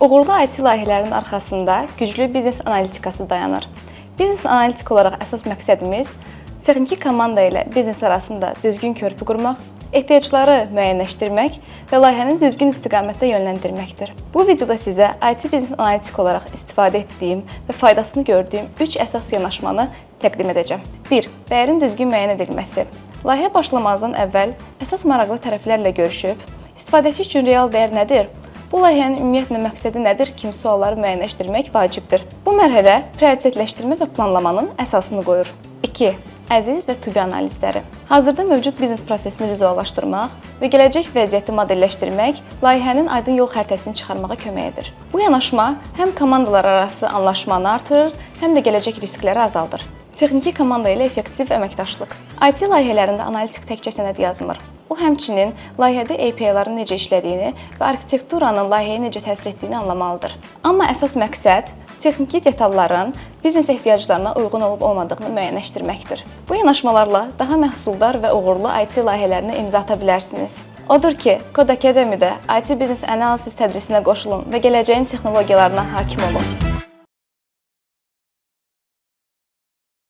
Uğurlu IT layihələrinin arxasında güclü biznes analitikası dayanır. Biznes analitik olaraq əsas məqsədimiz texniki komanda ilə biznes arasında düzgün körpü qurmaq, ehtiyacları müəyyənləşdirmək və layihəni düzgün istiqamətdə yönləndirməkdir. Bu videoda sizə IT biznes analitik olaraq istifadə etdiyim və faydasını gördüyüm 3 əsas yanaşmanı təqdim edəcəm. 1. Dəyərin düzgün müəyyən edilməsi. Layihə başlamazdan əvvəl əsas maraqlı tərəflərlə görüşüb, istifadəçi üçün real dəyər nədir? Bu layihənin ümumiyyətlə məqsədi nədir kimi sualları müəyyənləşdirmək vacibdir. Bu mərhələ prioritetləşdirmə və planlamanın əsasını qoyur. 2. Əziz və to be analizləri. Hazırda mövcud biznes prosesini vizuallaşdırmaq və gələcək vəziyyəti modelləşdirmək layihənin aydın yol xəritəsini çıxarmağa kömək edir. Bu yanaşma həm komandalar arası anlaşmanı artırır, həm də gələcək riskləri azaldır. Texniki komanda ilə effektiv əməkdaşlıq. IT layihələrində analitik təkcə sənəd yazmır. O həmçinin layihədə API-ların necə işlədiyini və arxitekturanın layihəyə necə təsir etdiyini anlamalıdır. Amma əsas məqsəd texniki detalların biznes ehtiyaclarına uyğun olub-olmadığını müəyyənləşdirməkdir. Bu yanaşmalarla daha məhsuldar və uğurlu IT layihələrinə imza ata bilərsiniz. Odur ki, Code Academy-də IT biznes analiz tədrisinə qoşulun və gələcəyin texnologiyalarına hakim olun.